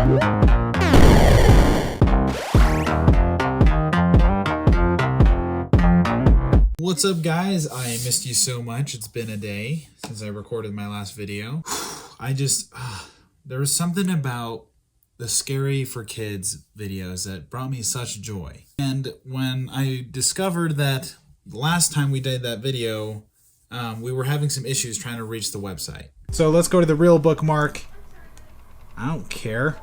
What's up, guys? I missed you so much. It's been a day since I recorded my last video. There was something about the Scary for Kids videos that brought me such joy. And when I discovered that the last time we did that video, we were having some issues trying to reach the website. So let's go to the real bookmark. I don't care.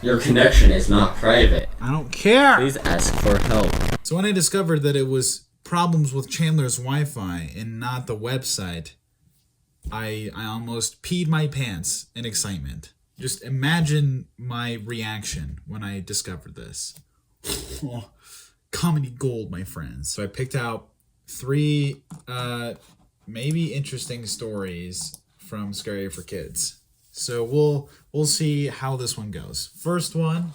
Your connection is not private. I don't care. Please ask for help. So when I discovered that it was problems with Chandler's Wi-Fi and not the website, I almost peed my pants in excitement. Just imagine my reaction when I discovered this. Comedy gold, my friends. So I picked out 3 maybe interesting stories from Scary for Kids. So we'll see how this one goes. First one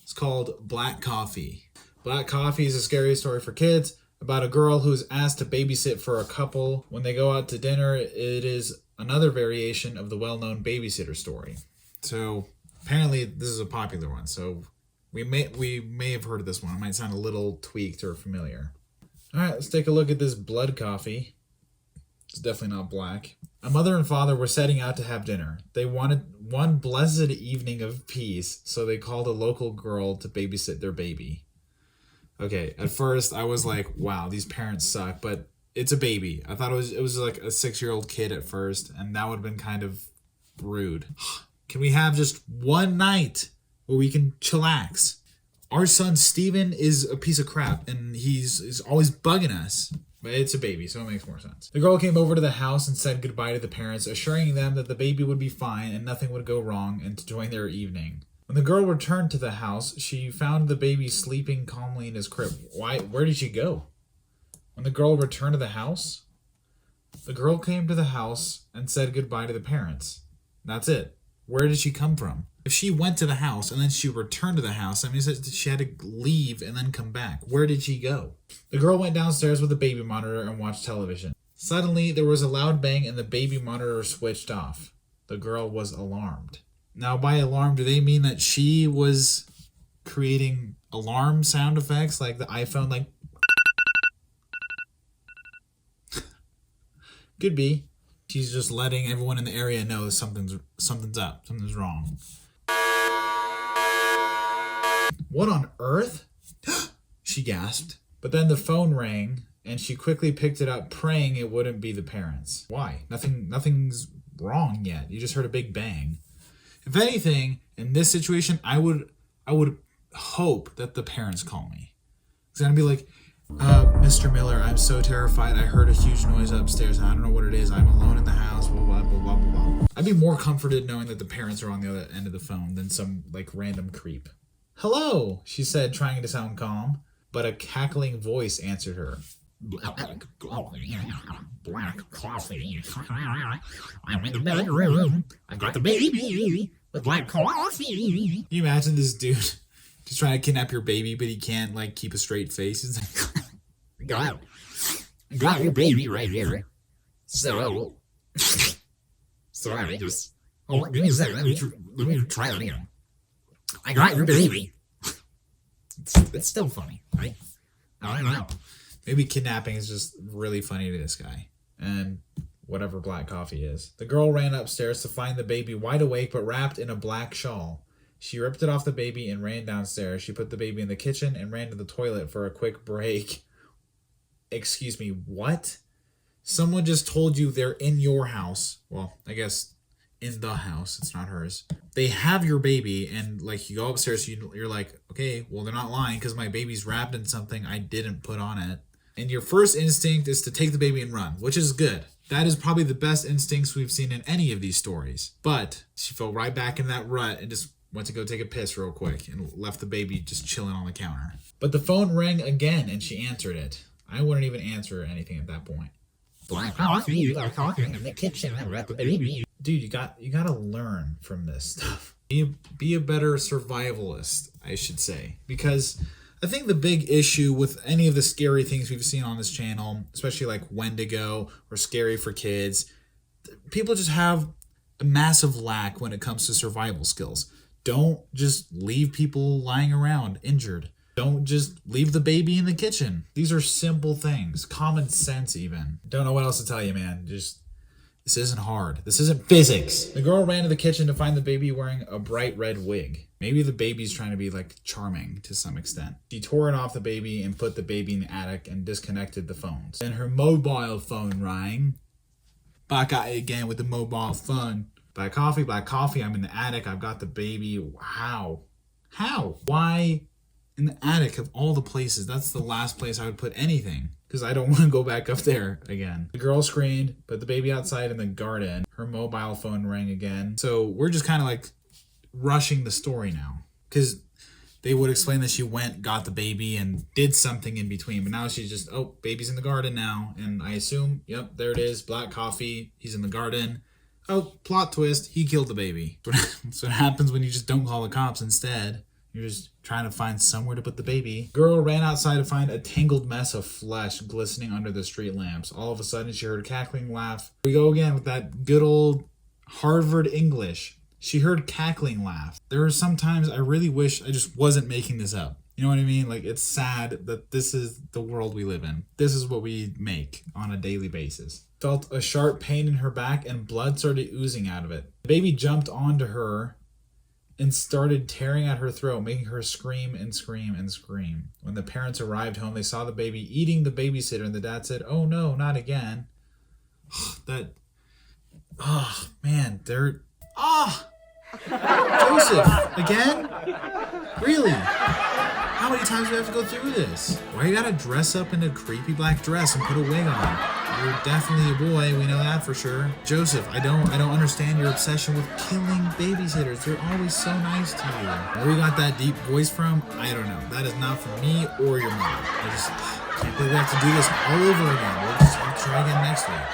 is called Black Coffee. Black Coffee is a scary story for kids about a girl who is asked to babysit for a couple. When they go out to dinner, it is another variation of the well-known babysitter story. So apparently this is a popular one. So we may have heard of this one. It might sound a little tweaked or familiar. All right, let's take a look at this Blood Coffee. It's definitely not black. A mother and father were setting out to have dinner. They wanted one blessed evening of peace, so they called a local girl to babysit their baby. Okay, at first I was like, wow, these parents suck, but it's a baby. I thought it was like a 6-year-old kid at first, and that would have been kind of rude. Can we have just one night where we can chillax? Our son Steven is a piece of crap, and he's always bugging us. But it's a baby, so it makes more sense. The girl came over to the house and said goodbye to the parents, assuring them that the baby would be fine and nothing would go wrong, and to join their evening. When the girl returned to the house, she found the baby sleeping calmly in his crib. Where did she go? When the girl returned to the house, the girl came to the house and said goodbye to the parents. That's it. Where did she come from? If she went to the house and then she returned to the house, that means that she had to leave and then come back. Where did she go? The girl went downstairs with the baby monitor and watched television. Suddenly, there was a loud bang and the baby monitor switched off. The girl was alarmed. Now, by alarm, do they mean that she was creating alarm sound effects like the iPhone, like... Could be. She's just letting everyone in the area know something's up, something's wrong. What on earth? She gasped. But then the phone rang, and she quickly picked it up, praying it wouldn't be the parents. Why? Nothing's wrong yet. You just heard a big bang. If anything, in this situation, I would hope that the parents call me. It's gonna be like, Mr. Miller, I'm so terrified. I heard a huge noise upstairs. I don't know what it is. I'm alone in the house. Blah, blah, blah, blah, blah. I'd be more comforted knowing that the parents are on the other end of the phone than some, like, random creep. Hello, she said, trying to sound calm, but a cackling voice answered her. Black coffee. I'm in the bedroom. I got the baby with black coffee. Can you imagine this dude just trying to kidnap your baby, but he can't, like, keep a straight face? He's like, got your baby right here. So I just... Oh, give me a second. Let me try it again. I got your baby. It's still funny, right? I don't know. Maybe kidnapping is just really funny to this guy. And whatever Black Coffee is. The girl ran upstairs to find the baby wide awake but wrapped in a black shawl. She ripped it off the baby and ran downstairs. She put the baby in the kitchen and ran to the toilet for a quick break. Excuse me, what? Someone just told you they're in your house. Well, I guess in the house. It's not hers. They have your baby, and like you go upstairs, you're like, okay, well, they're not lying because my baby's wrapped in something I didn't put on it. And your first instinct is to take the baby and run, which is good. That is probably the best instincts we've seen in any of these stories. But she fell right back in that rut and just went to go take a piss real quick and left the baby just chilling on the counter. But the phone rang again and she answered it. I wouldn't even answer anything at that point. Black coffee, you got coffee in the kitchen. I wrapped the baby. Dude, you gotta learn from this stuff. Be a better survivalist, I should say. Because I think the big issue with any of the scary things we've seen on this channel, especially like Wendigo or Scary for Kids, people just have a massive lack when it comes to survival skills. Don't just leave people lying around injured. Don't just leave the baby in the kitchen. These are simple things, common sense even. Don't know what else to tell you, man. Just, this isn't hard. This isn't physics. The girl ran to the kitchen to find the baby wearing a bright red wig. Maybe the baby's trying to be like charming to some extent. She tore it off the baby and put the baby in the attic and disconnected the phones. Then her mobile phone rang. Back at it again with the mobile phone. Black coffee, I'm in the attic, I've got the baby. How? Why in the attic of all the places? That's the last place I would put anything, because I don't want to go back up there again. The girl screamed, put the baby outside in the garden. Her mobile phone rang again. So we're just kind of like rushing the story now, because they would explain that she went, got the baby, and did something in between. But now she's just, oh, baby's in the garden now. And I assume, yep, there it is, black coffee, he's in the garden. Oh, plot twist, he killed the baby. That's what happens when you just don't call the cops instead. You're just trying to find somewhere to put the baby. Girl ran outside to find a tangled mess of flesh glistening under the street lamps. All of a sudden, she heard a cackling laugh. We go again with that good old Harvard English. She heard cackling laugh. There are some times I really wish I just wasn't making this up. You know what I mean? Like, it's sad that this is the world we live in. This is what we make on a daily basis. Felt a sharp pain in her back and blood started oozing out of it. The baby jumped onto her and started tearing at her throat, making her scream and scream and scream. When the parents arrived home, they saw the baby eating the babysitter, and the dad said, "Oh no, not again." Joseph, again? Really? How many times do we have to go through this? Why you gotta dress up in a creepy black dress and put a wig on? You're definitely a boy, we know that for sure. Joseph, I don't understand your obsession with killing babysitters. They're always so nice to you. Where you got that deep voice from, I don't know. That is not from me or your mom. I just can't believe we have to do this all over again. We'll just have to try again next week.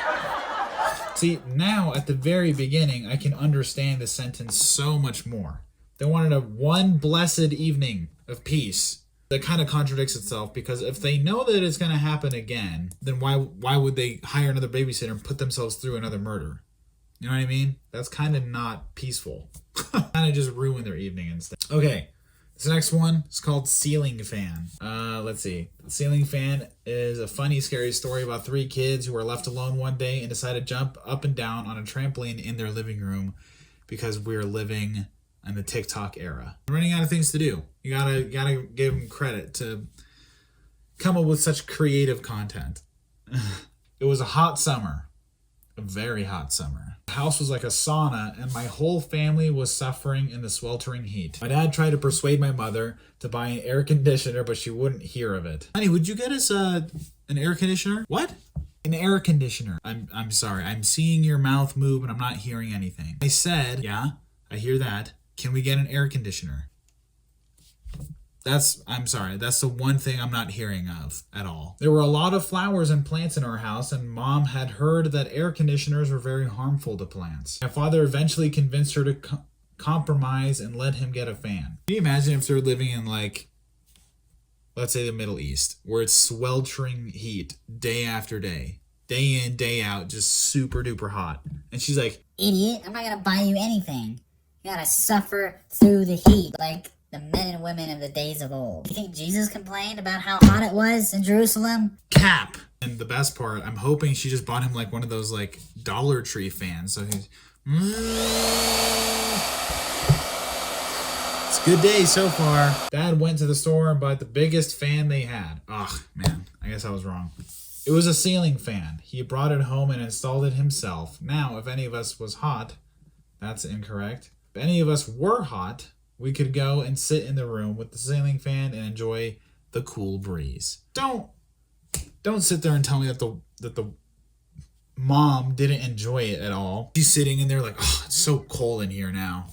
See, now at the very beginning, I can understand the sentence so much more. They wanted a one blessed evening of peace. That kind of contradicts itself, because if they know that it's going to happen again, then why would they hire another babysitter and put themselves through another murder? You know what I mean? That's kind of not peaceful. Kind of just ruin their evening instead. Okay, this next one is called Ceiling Fan. Let's see. Ceiling Fan is a funny, scary story about 3 kids who were left alone one day and decided to jump up and down on a trampoline in their living room because we're living in the TikTok era. I'm running out of things to do. You gotta give them credit to come up with such creative content. It was a hot summer. A very hot summer. The house was like a sauna, and my whole family was suffering in the sweltering heat. My dad tried to persuade my mother to buy an air conditioner, but she wouldn't hear of it. Honey, would you get us an air conditioner? What? An air conditioner. I'm sorry. I'm seeing your mouth move, and I'm not hearing anything. I said, yeah, I hear that. Can we get an air conditioner? I'm sorry, that's the one thing I'm not hearing of at all. There were a lot of flowers and plants in our house, and Mom had heard that air conditioners were very harmful to plants. My father eventually convinced her to compromise and let him get a fan. Can you imagine if they're living in, like, let's say the Middle East, where it's sweltering heat day after day in, day out, just super duper hot. And she's like, "Idiot, I'm not gonna buy you anything. You gotta suffer through the heat like the men and women of the days of old." You think Jesus complained about how hot it was in Jerusalem? Cap! And the best part, I'm hoping she just bought him like one of those like Dollar Tree fans. So he's... It's a good day so far. Dad went to the store and bought the biggest fan they had. Ugh, man, I guess I was wrong. It was a ceiling fan. He brought it home and installed it himself. Now, if any of us was hot, that's incorrect. If any of us were hot, we could go and sit in the room with the ceiling fan and enjoy the cool breeze. Don't sit there and tell me that the mom didn't enjoy it at all. She's sitting in there like, oh, it's so cold in here now.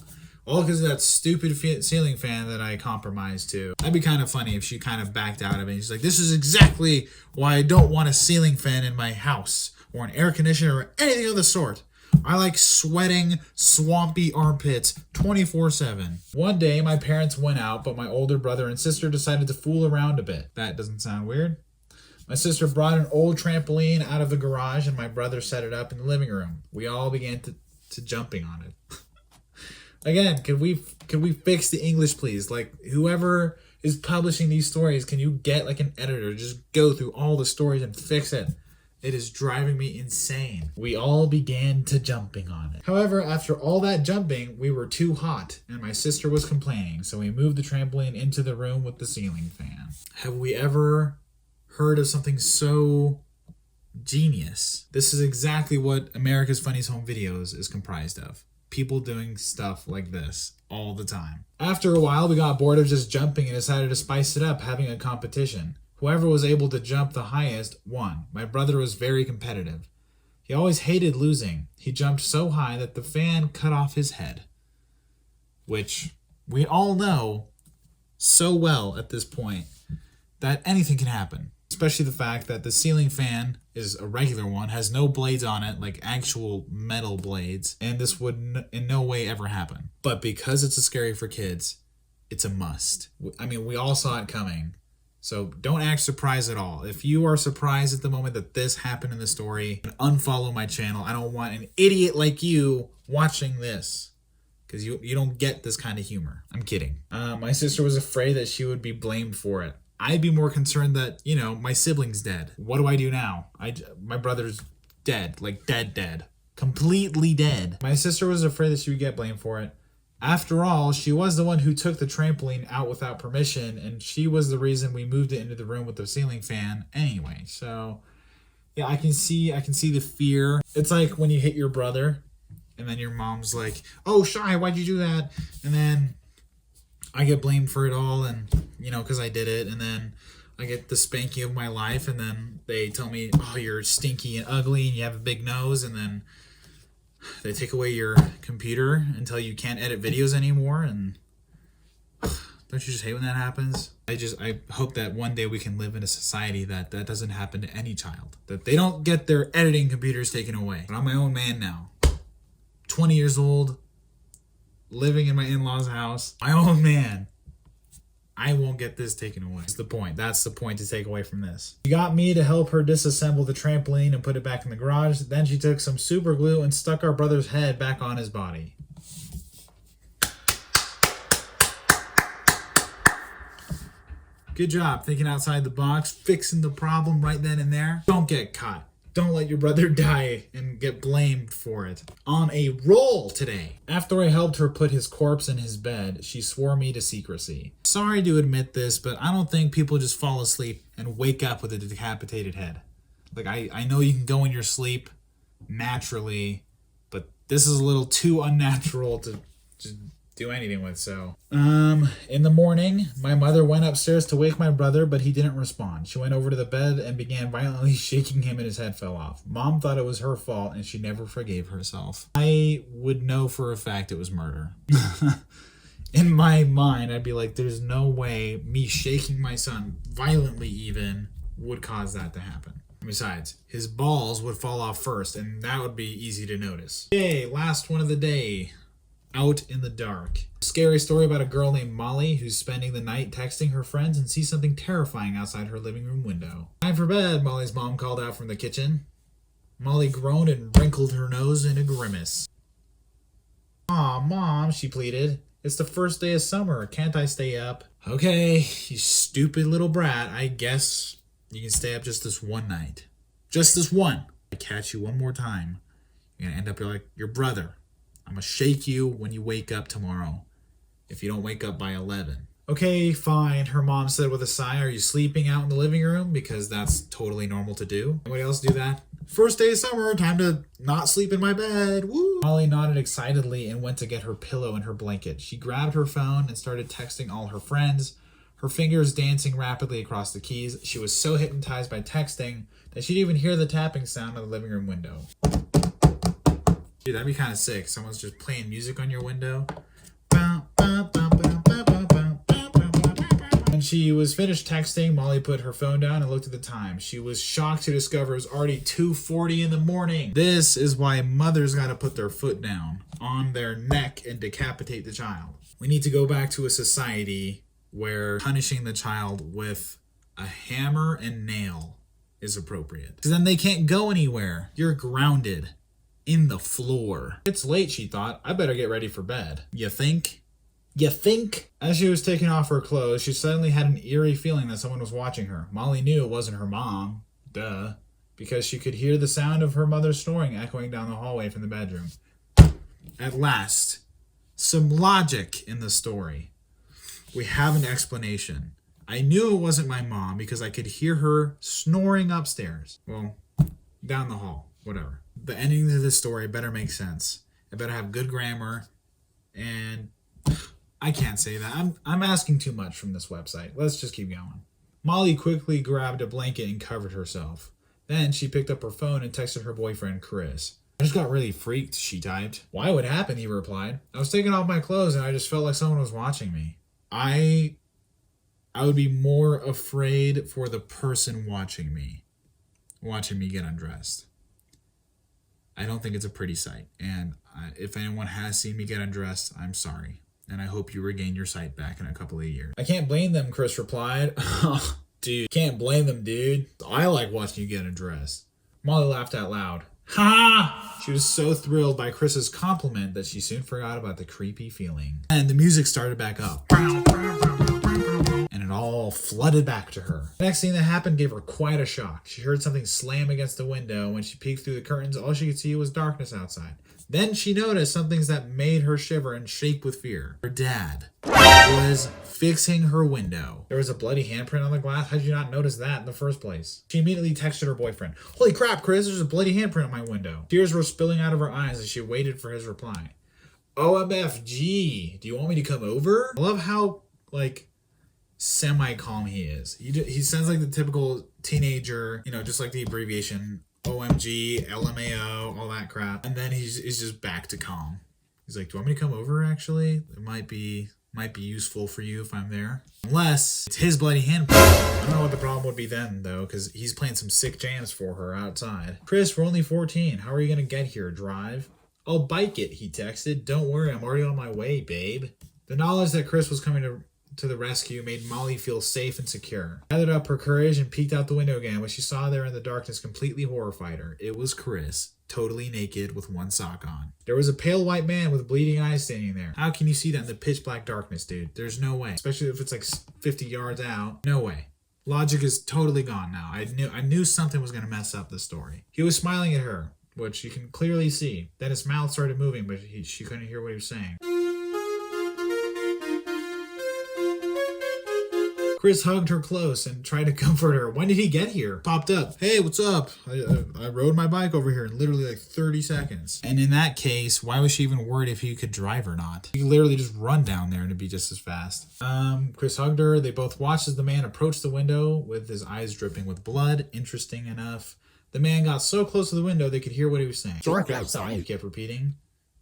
All because of that stupid ceiling fan that I compromised to. That'd be kind of funny if she kind of backed out of it. She's like, this is exactly why I don't want a ceiling fan in my house or an air conditioner or anything of the sort. I like sweating, swampy armpits 24/7. One day, my parents went out, but my older brother and sister decided to fool around a bit. That doesn't sound weird. My sister brought an old trampoline out of the garage, and my brother set it up in the living room. We all began to to jumping on it. Again, could we fix the English, please? Like, whoever is publishing these stories, can you get like an editor, just go through all the stories and fix it? It is driving me insane. We all began to jumping on it. However, after all that jumping, we were too hot and my sister was complaining, so we moved the trampoline into the room with the ceiling fan. Have we ever heard of something so genius? This is exactly what America's Funniest Home Videos is comprised of. People doing stuff like this all the time. After a while, we got bored of just jumping and decided to spice it up, having a competition. Whoever was able to jump the highest won. My brother was very competitive. He always hated losing. He jumped so high that the fan cut off his head. Which we all know so well at this point that anything can happen. Especially the fact that the ceiling fan is a regular one, has no blades on it, like actual metal blades, and this would in no way ever happen. But because it's a Scary for Kids, it's a must. I mean, we all saw it coming. So don't act surprised at all. If you are surprised at the moment that this happened in the story, unfollow my channel. I don't want an idiot like you watching this, because you don't get this kind of humor. I'm kidding. My sister was afraid that she would be blamed for it. I'd be more concerned that, my sibling's dead. What do I do now? My brother's dead, like dead. Completely dead. My sister was afraid that she would get blamed for it. After all, she was the one who took the trampoline out without permission, and she was the reason we moved it into the room with the ceiling fan anyway. So, yeah, I can see the fear. It's like when you hit your brother, and then your mom's like, "Oh, Shy, why'd you do that?" And then I get blamed for it all, and because I did it, and then I get the spanking of my life, and then they tell me, "Oh, you're stinky and ugly, and you have a big nose," and then they take away your computer until you can't edit videos anymore. And don't you just hate when that happens? I hope that one day we can live in a society that doesn't happen to any child, that they don't get their editing computers taken away. But I'm my own man now, 20 years old, living in my in-laws' house, my own man. I won't get this taken away. That's the point. That's the point to take away from this. She got me to help her disassemble the trampoline and put it back in the garage. Then she took some super glue and stuck our brother's head back on his body. Good job thinking outside the box, fixing the problem right then and there. Don't get caught. Don't let your brother die and get blamed for it. On a roll today. After I helped her put his corpse in his bed, she swore me to secrecy. Sorry to admit this, but I don't think people just fall asleep and wake up with a decapitated head. Like, I know you can go in your sleep naturally, but this is a little too unnatural to just do anything with. So in the morning, my mother went upstairs to wake my brother, but he didn't respond. She went over to the bed and began violently shaking him, and his head fell off. Mom thought it was her fault, and she never forgave herself. I would know for a fact it was murder. In my mind, I'd be like, there's no way me shaking my son violently even would cause that to happen. Besides, his balls would fall off first, and that would be easy to notice. Yay, last one of the day. Out in the dark. Scary story about a girl named Molly who's spending the night texting her friends and sees something terrifying outside her living room window. Time for bed, Molly's mom called out from the kitchen. Molly groaned and wrinkled her nose in a grimace. Aw, Mom, she pleaded. It's the first day of summer. Can't I stay up? Okay, you stupid little brat. I guess you can stay up just this one night. Just this one. If I catch you one more time, you're going to end up like your brother. I'm going to shake you when you wake up tomorrow, if you don't wake up by 11. Okay, fine, her mom said with a sigh. Are you sleeping out in the living room? Because that's totally normal to do. Anybody else do that? First day of summer, time to not sleep in my bed. Woo! Molly nodded excitedly and went to get her pillow and her blanket. She grabbed her phone and started texting all her friends, her fingers dancing rapidly across the keys. She was so hypnotized by texting that she didn't even hear the tapping sound on the living room window. Dude, that'd be kind of sick. Someone's just playing music on your window. When she was finished texting, Molly put her phone down and looked at the time. She was shocked to discover it was already 2:40 in the morning. This is why mothers got to put their foot down on their neck and decapitate the child. We need to go back to a society where punishing the child with a hammer and nail is appropriate. Because then they can't go anywhere. You're grounded in the floor. It's late, she thought. I better get ready for bed. You think? You think? As she was taking off her clothes, she suddenly had an eerie feeling that someone was watching her. Molly knew it wasn't her mom. Duh. Because she could hear the sound of her mother snoring echoing down the hallway from the bedroom. At last, some logic in the story. We have an explanation. I knew it wasn't my mom because I could hear her snoring upstairs. Well, down the hall, whatever. The ending to this story better make sense. It better have good grammar, and I can't say that. I'm asking too much from this website. Let's just keep going. Molly quickly grabbed a blanket and covered herself. Then she picked up her phone and texted her boyfriend, Chris. I just got really freaked, she typed. Why would happen, he replied. I was taking off my clothes and I just felt like someone was watching me. I would be more afraid for the person watching me get undressed. I don't think it's a pretty sight. And if anyone has seen me get undressed, I'm sorry. And I hope you regain your sight back in a couple of years. I can't blame them, Chris replied. Dude, can't blame them, dude. I like watching you get undressed. Molly laughed out loud. Ha! She was so thrilled by Chris's compliment that she soon forgot about the creepy feeling. And the music started back up. And it all flooded back to her. The next thing that happened gave her quite a shock. She heard something slam against the window. When she peeked through the curtains, all she could see was darkness outside. Then she noticed some things that made her shiver and shake with fear. Her dad was fixing her window. There was a bloody handprint on the glass. How did you not notice that in the first place? She immediately texted her boyfriend. Holy crap, Chris, there's a bloody handprint on my window. Tears were spilling out of her eyes as she waited for his reply. OMFG, do you want me to come over? I love how, semi-calm he is. He sounds like the typical teenager, just like the abbreviation OMG, LMAO, all that crap. And then he's just back to calm. He's like, do you want me to come over, actually? It might be useful for you if I'm there. Unless it's his bloody handprint. I don't know what the problem would be then, though, because he's playing some sick jams for her outside. Chris, we're only 14. How are you going to get here? Drive? I'll bike it, he texted. Don't worry, I'm already on my way, babe. The knowledge that Chris was coming to the rescue made Molly feel safe and secure. Gathered up her courage and peeked out the window again. What she saw there in the darkness completely horrified her. It was Chris, totally naked with one sock on. There was a pale white man with bleeding eyes standing there. How can you see that in the pitch black darkness, dude? There's no way. Especially if it's like 50 yards out. No way. Logic is totally gone now. I knew something was going to mess up the story. He was smiling at her, which you can clearly see. Then his mouth started moving, but she couldn't hear what he was saying. Chris hugged her close and tried to comfort her. When did he get here? Popped up. Hey, what's up? I rode my bike over here in literally 30 seconds. And in that case, why was she even worried if he could drive or not? He could literally just run down there and it'd be just as fast. Chris hugged her. They both watched as the man approached the window with his eyes dripping with blood. Interesting enough. The man got so close to the window they could hear what he was saying. Dark outside. He kept repeating.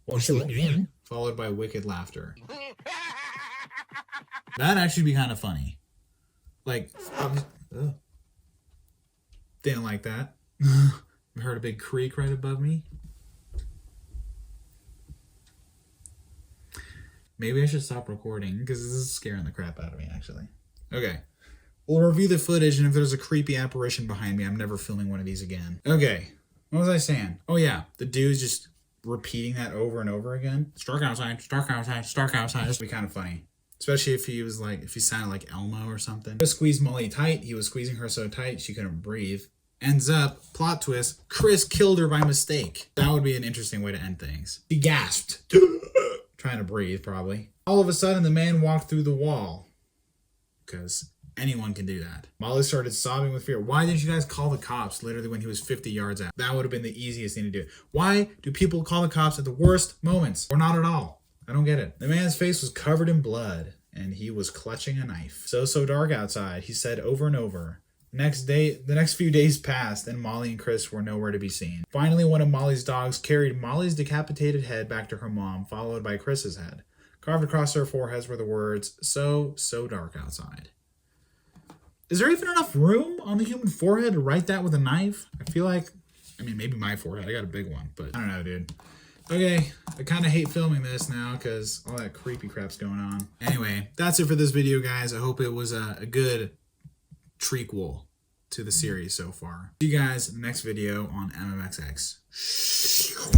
Won't you let me in? Followed by wicked laughter. That'd actually be kind of funny. Didn't like that. I heard a big creak right above me. Maybe I should stop recording because this is scaring the crap out of me, actually. Okay. We'll review the footage, and if there's a creepy apparition behind me, I'm never filming one of these again. Okay. What was I saying? Oh, yeah. The dude's just repeating that over and over again. It's dark outside, it's dark outside, it's dark outside. This would be kind of funny. Especially if he sounded like Elmo or something. He squeezed Molly tight. He was squeezing her so tight she couldn't breathe. Ends up, plot twist, Chris killed her by mistake. That would be an interesting way to end things. He gasped. Trying to breathe, probably. All of a sudden, the man walked through the wall. Because anyone can do that. Molly started sobbing with fear. Why didn't you guys call the cops literally when he was 50 yards out? That would have been the easiest thing to do. Why do people call the cops at the worst moments? Or not at all? I don't get it. The man's face was covered in blood, and he was clutching a knife. So dark outside, he said over and over. The next few days passed, and Molly and Chris were nowhere to be seen. Finally, one of Molly's dogs carried Molly's decapitated head back to her mom, followed by Chris's head. Carved across their foreheads were the words, so dark outside. Is there even enough room on the human forehead to write that with a knife? I feel like, maybe my forehead. I got a big one, but I don't know, dude. Okay, I kind of hate filming this now because all that creepy crap's going on. Anyway, that's it for this video, guys. I hope it was a good trequel to the series so far. See you guys in the next video on MMXX.